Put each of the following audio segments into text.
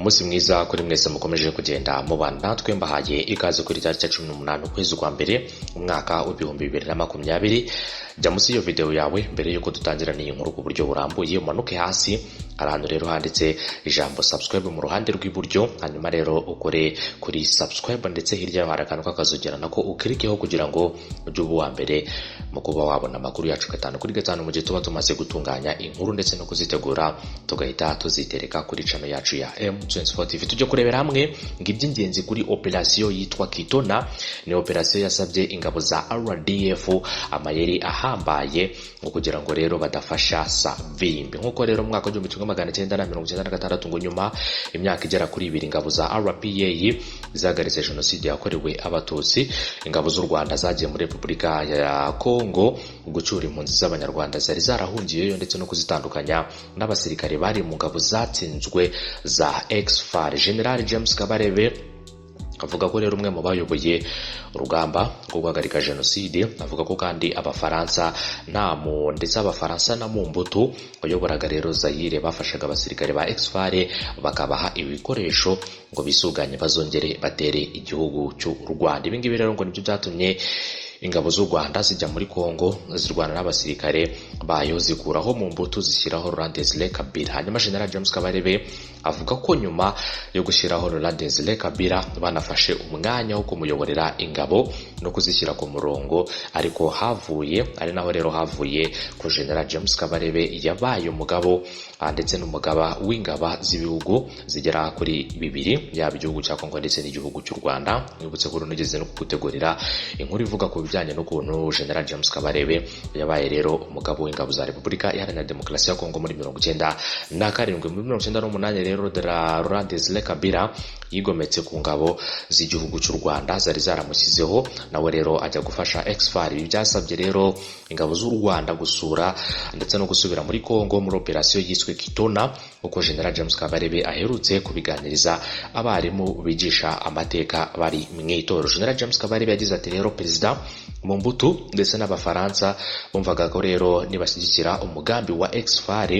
Umunsi mwiza kuri mwese mukomeje kugenda mubana natwe mbahaye ikaze kuri tariki 18 ukwezi kwa mbere umwaka wa 2020. Jya munsi iyo video yawe mbere yuko dutangirana iyi nkuru ku buryo burambuye, umanuke hasi ahantu rero handitse ijambo subscribe mu ruhande rw'iburyo, hanyuma rero ukore kuri subscribe ndetse hirya yaho harakantu kakazogera nako ukirikeho kugira ngo ujye uwa mbere mu kuba wabona amakuru yacu gatanu kuri gatanu mu gihe tuba tumaze gutunganya inkuru ndetse no kuzitegura tugahita tuzitereka kuri channel yacu ya M24 TV. Tujye kurebera hamwe ng'iby'ingenzi kuri operation yitwa Kitona. Ni operation yasabye ingabo za RDF Amayeri ahambaye ngo kugira ngo rero badafasha Savimbi. Nkuko rero mu mwaka wa 1996 ngo nyuma imyaka igera kuri 2 ingabo za RPA zagaritse jenoside yakorewe abatutsi, ingabo z'u Rwanda zagiye muri Repubulika ya Kongo gucura impunzi z'abanyarwanda zari zarahungiyeyo ndetse no kuzitandukanya n'abasirikare bari mu ngabo zatsinzwe za ex-FAR. General James Kabarebe avuga ko rero umwe mu bayoboye urugamba rwo guhagarika jenoside, avuga ko kandi abafaransa ndetse abafaransa na Mumbutu bayoboraga rero Zaire bafashaga abasirikare ba ex-FAR bakabaha ibikoresho ngo bisuganye bazongere batere igihugu cy'u Rwanda. Ibi ngibi rero ngo nibyo byatumye ingabo z'u Rwanda zijya muri Kongo zirwana n'abasirikare bayo zikuraho Mumbutu zishyiraho Laurent Kabila. Hanyuma General James Kabarebe avuga ko nyuma yo gushyiraho Laurent Kabila banafashe umwanya wo kumuyoborera ingabo no kuzishyira ku murongo, ariko ari naho rero havuye ko General James Kabarebe yabaye umugabo ndetse n'umugaba w'ingaba z'ibihugu zigera kuri 2, yaba igihugu cya Kongo ndetse n'igihugu cy'u Rwanda. Nibutse ko runigeze no kugutegurira inkuru ivuga ku bijyanye n'ukuntu General James Kabarebe yabaye rero umugabo w'ingabo za Repubulika Iharanira Demokarasi ya Kongo muri 1997. Muri 1998 rero Laurent Kabila yigometse ku ngabo z'igihugu cy'u Rwanda zari zaramushyizeho, nawe rero ajya gufasha ex-FAR. Ibi byasabye rero ingabo z'u Rwanda gusura ndetse no gusubira muri Kongo muri operation yiswe Kitona, uko General James Kabarebe aherutse kubiganiriza abarimu bigisha amateka bari mu itorero. General James Kabarebe yagize ati rero Perezida Mumbutu ndetse n'abafaransa bumvaga ko rero nibashyigikira umugambi wa ex-FAR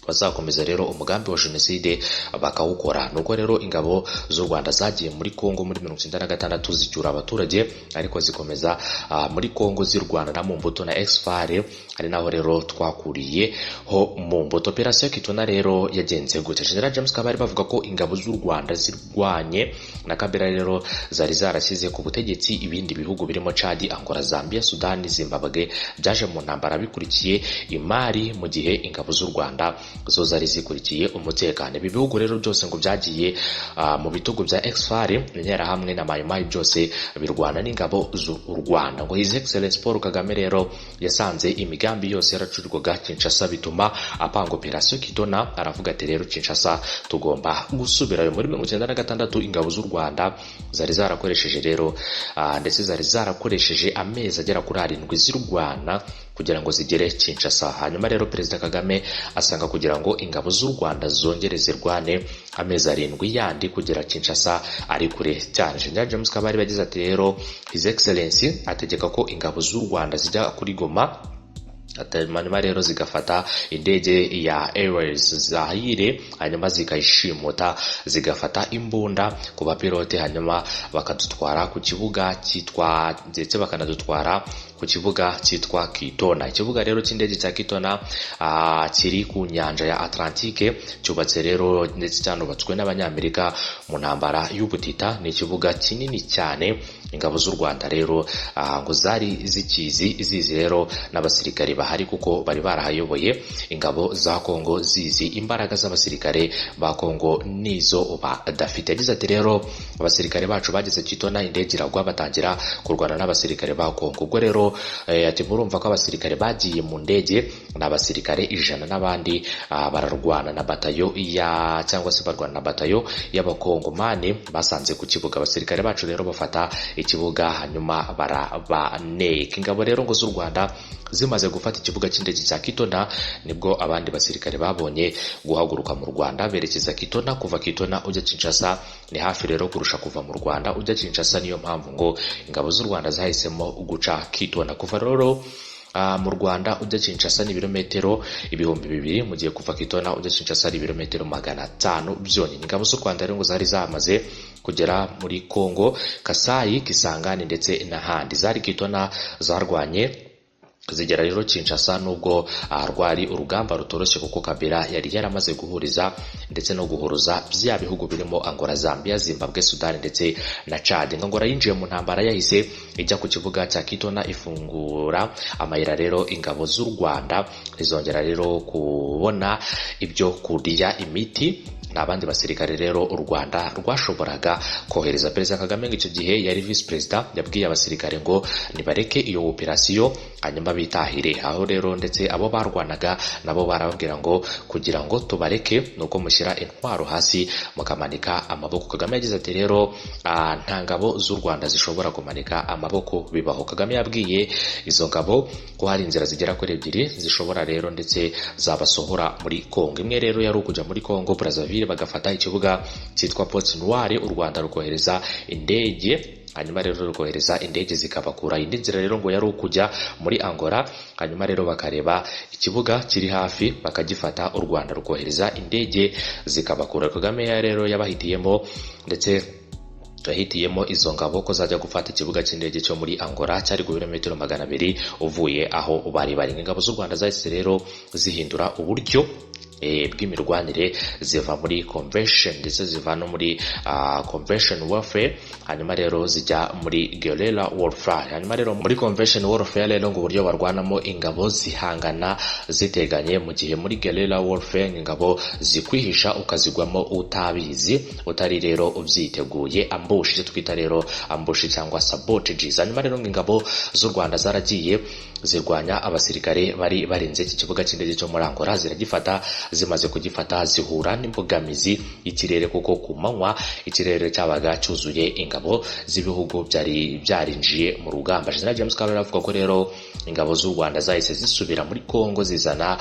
bazakomeza rero umugambi wa jenoside bakawukora. Nuko rero ingabo z'u Rwanda zagiye muri Kongo muri 1996 zicyura abaturage, ariko zikomeza muri Kongo zirwana na Mumbutu na ex-FAR, ari naho rero twakuriye ho Mumbutu. Operation Kitona rero yagenze gute? General James Kabari bavuga ko ingabo z'u Rwanda zirwanye na Kabila rero zari zarashyize ku butegetsi ibindi bihugu birimo Chad, Angola, Zambia, Sudan, Zimbabwe byaje mu ntambara bikurikiye imari, mu gihe ingabo z'u Rwanda zo zari zikurikiye umutekano. Ibi bihugu rero byose ngo byagiye mu bitugu bya ex-FAR, intera hamwe na Mayimayi byose birwana n'ingabo z'u Rwanda. Ngo His Excellence Paul Kagame rero yasanze imigambi yose yaracurirwaga Kinshasa, bituma apanga operation Kitona. Aravuga ati rero Kinshasa tugomba gusubirayo. Muri 1996 ingabo z'u Rwanda zari zarakoresheje rero ndetse zari zarakoresheje amezi agera kuri 7 z'Urwanda kugira ngo zigere Kinshasa. Hanyuma rero Perezida Kagame asanga kugira ngo ingabo z'u Rwanda zongere zirwane amezi 7 yandi kugera Kinshasa ari kure cyane. General James Kabari bagize ati rero His Excellency ategeka ko ingabo z'u Rwanda zijya kuri Goma, hanyuma rero zigafata indege ya Airways Zaire, hanyuma zikayishimuta zigafata imbunda ku bapilote, hanyuma bakadutwara ku kibuga cyitwa ndetse bakanadutwara ku kibuga cyitwa Kitona. Ikibuga rero cy'indege cya Kitona kiri ku nyanja ya Atlantique, cyubatse rero ndetse cyanubatswe n'abanyamerika mu ntambara y'ubutita. Ni ikibuga kinini cyane ingabo z'u Rwanda rero ngo zari zizi rero n'abasirikare bahari kuko bari barahayoboye. Ingabo za Kongo zizi imbaraga z'abasirikare ba Kongo nizo badafite. Yagize ati rero abasirikare bacu bageze Kitona, indege iragwa, batangira kurwana n'abasirikare ba Kongo. Ubwo rero ati murumva ko abasirikare bagiye mu ndege n'abasirikare 100 n'abandi bararwana na batayo cyangwa se barwana na batayo y'abakongomani basanze ku kibuga. Abasirikare bacu rero bafata ikibuga hanyuma barabaneka. Ingabo rero ngo z'u Rwanda zimaze gufata ikibuga cy'indege cya Kitona, nibwo abandi basirikare babonye guhaguruka mu Rwanda berekeza Kitona. Kuva Kitona ujya Kinshasa ni hafi rero kurusha kuva mu Rwanda ujya Kinshasa, niyo mpamvu ngo ingabo z'u Rwanda zahisemo guca Kitona. Kuva rero mu Rwanda ujya Kinshasa ni ibirometero 2000, mu gihe kuva Kitona ujya Kinshasa ari ibirometero 500 byonyine. Ingabo z'u Rwanda rero ngo zari zamaze kugera muri Kongo, Kasayi, Kisangani ndetse n'ahandi. Zari Kitona zarwanye zigera rero Kinshasa, nubwo rwari urugamba rutoroshye kuko Kabila yari yaramaze guhuriza ndetse no guhuruza bya bihugu birimo Angola, Zambia, Zimbabwe, Sudan ndetse na Chad. Angola yinjiye mu ntambara yahise ijya ku kibuga cya Kitona ifungura amayira. Rero ingabo z'u Rwanda rizongera rero kubona ibyo kurya imiti n'abandi basirikare. Rero u Rwanda rwashoboraga kohereza. Perezida Kagame icyo gihe yari vice president, yabwiye abasirikare ngo nibareke iyo operasiyo hanyuma bitahire. Aho rero ndetse abo barwanaga nabo barababwira ngo kugira ngo tubareke nuko mushyira intwaro hasi mukamanika amaboko. Kagame yagize ati rero nta ngabo z'u Rwanda zishobora kumanika amaboko bibaho. Kagame yabwiye izo ngabo ko hari inzira zigera kuri 2 zishobora rero ndetse zabasohora muri Kongo. Imwe rero yari ukujya muri Kongo Brazzaville bagafata ikibuga cyitwa Pointe Noire, u Rwanda rukohereza indege, hanyuma rero rukohereza indege zikabakura. Indi nzira rero ngo yari ukujya muri Angola, hanyuma rero bakareba ikibuga kiri hafi bakagifata, u Rwanda rukohereza indege zikabakura. Kagame rero yabahitiyemo ndetse yahitiyemo izo ngabo ko zajya gufata ikibuga cy'indege cyo muri Angola cyari ku birometero 200 uvuye aho bari. Ingabo z'u Rwanda zahise rero zihindura uburyo bw'imirwanire, ziva muri convention ndetse ziva no muri convention warfare, hanyuma rero zijya muri guerrilla warfare. Hanyuma rero muri convention warfare rero ngo uburyo barwanamo ingabo zihangana ziteganye, mu gihe muri guerrilla warfare ingabo zikwihisha ukazigwamo utabizi, utari rero ubyiteguye, ambush icyo twita rero ambush cyangwa sabotages. Hanyuma rero ingabo z'u Rwanda zaragiye zirwanya abasirikare bari barinze iki kibuga cy'indege cyo muri Angola, ziragifata. Zimaze kugifata zihura n'imbogamizi y'ikirere kuko ku manywa ikirere cyabaga cyuzuye ingabo z'ibihugu byari byarinjiye mu rugamba. General James Kabarebe avuga ko rero ingabo z'u Rwanda zahise zisubira muri Kongo zizana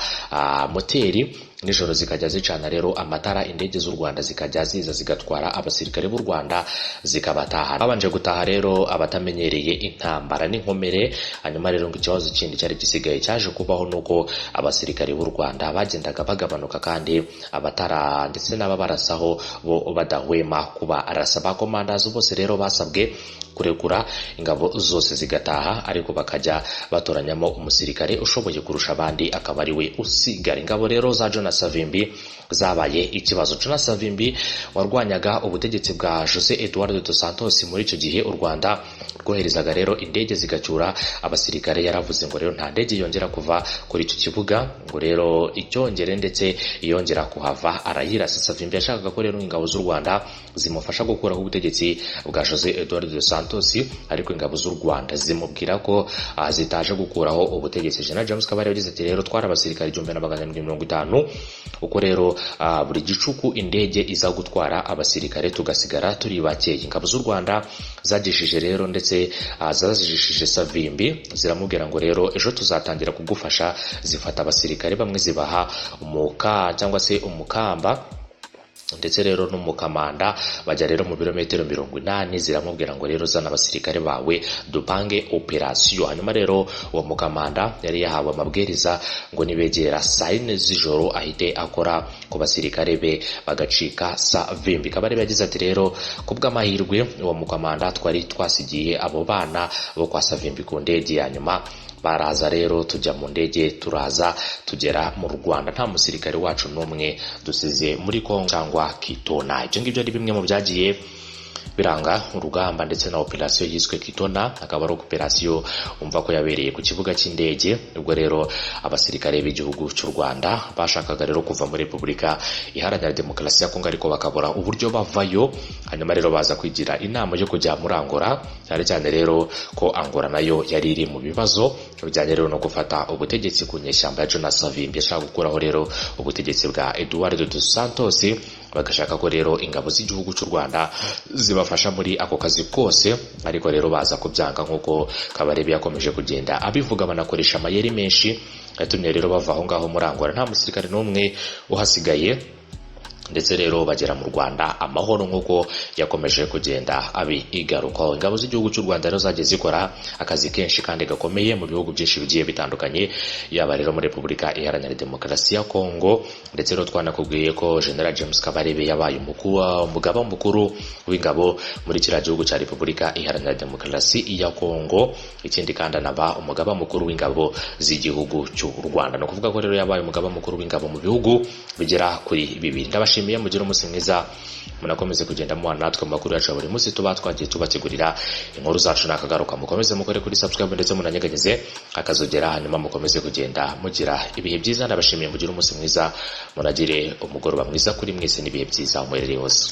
moteri, nijoro zikajya zicana rero amatara, indege z'u Rwanda zikajya ziza zigatwara abasirikare b'u Rwanda zikabataha. Babanje gutaha rero abatamenyereye intambara n'inkomere. Hanyuma rero ngo ikibazo kindi cyari gisigaye cyaje kubaho nuko abasirikare b'u Rwanda bagendaga bagabanuka, kandi abatara ndetse n'ababarasaho bo badahwema kuba arasaba. Commanders bose rero basabwe kurekura ingabo zose zigataha, ariko bakajya batoranyamo umusirikare ushoboye kurusha abandi akaba ari we usigara. Ingabo rero za Jonas Savimbi zabaye ikibazo. Jonas Savimbi warwanyaga ubutegetsi bwa Jose Eduardo dos Santos muri icyo gihe u Rwanda rwoherezaga rero indege zigacyura abasirikare. Yaravuze ngo rero nta ndege yongera kuva kuri icyo kibuga, ngo rero icyongere ndetse yongera kuhava arayirasa. Savimbi yashakaga ko rero ingabo z'u Rwanda zimufasha gukuraho ubutegetsi bwa Jose Eduardo dos Santos, ariko ingabo z'u Rwanda zimubwira ko zitaje gukuraho ubutegetsi. General James Kabarebe yagize ati rero twara abasirikare 1750, uko rero buri gicuku indege iza gutwara abasirikare tugasigara turi bakeye. Ingabo z'u Rwanda zagishije rero ndetse zazijishije Savimbi, ziramubwira ngo rero ejo tuzatangira kugufasha. Zifata abasirikare bamwe zibaha umuka cyangwa se umukamba ndetse rero n'umukamanda, bajya rero mu birometero 80. Ziramubwira ngo rero zana abasirikare bawe dupange operasiyo. Hanyuma rero uwo mukamanda yari yahawe amabwiriza ngo nibegera saa 4 z'ijoro ahite akora ku basirikare be bagacika Savimbi. Kabarebe yagize ati rero kubw'amahirwe uwo mukamanda twari twasigiye abo bana bo kwa Savimbi ku ndege. Hanyuma baraza rero tujya mu ndege turaza tugera mu Rwanda, nta musirikare wacu n'umwe dusize muri Kongo cyangwa Kitona. Ibyo ngibyo ari bimwe mu byagiye biranga urugamba ndetse na operasiyo yiswe Kitona, akaba ari operasiyo umva ko yabereye ku kibuga cy'indege. Ubwo rero abasirikare b'igihugu cy'u Rwanda bashakaga rero kuva muri Repubulika Iharanira Demokarasi ya Kongo, ariko bakabura uburyo bavayo. Hanyuma rero baza kwigira inama yo kujya muri Angola, cyane cyane rero ko Angola nayo yari iri mu bibazo bijyanye rero no gufata ubutegetsi ku nyeshyamba ya Jonas Savimbi. Yashaka gukuraho rero ubutegetsi bwa Eduardo dos Santos, bagashaka ko rero ingabo z'igihugu cy'u Rwanda zibafasha muri ako kazi kose, ariko rero baza kubyanga. nk'uko Kabarebe yakomeje kugenda abivuga, banakoresha amayeri menshi yatumye rero bava aho ngaho muri Angola. Nta musirikare n'umwe uhasigaye ndetse rero bagera mu Rwanda amahoro nk'uko yakomeje kugenda abigarukaho. Ingabo z'igihugu cy'u Rwanda rero zagiye zikora akazi kenshi kandi gakomeye mu bihugu byinshi bigiye bitandukanye, yaba rero muri Repubulika Iharanira Demokarasi ya Kongo, ndetse rero twanakubwiye ko General James Kabarebe yabaye umugaba mukuru w'ingabo muri kiriya gihugu cya Repubulika Iharanira Demokarasi ya Kongo, ikindi kandi anaba umugaba mukuru w'ingabo z'igihugu cy'u Rwanda. No kuvuga ko rero yabaye umugaba mukuru w'ingabo mu bihugu bigera kuri 2. Ndabashimiye, mugire umunsi mwiza, munakomeze kugenda mubana natwe mu makuru yacu buri munsi tuba twagiye tubategurira. Inkuru zacu nakagaruka, mukomeze mukore kuri subscribe ndetse munanyeganyeze akazogera, hanyuma mukomeze kugenda mugira ibihe byiza. Ndabashimiye, mugire umunsi mwiza, munagire umugoroba mwiza kuri mwese n'ibihe byiza muherereye hose.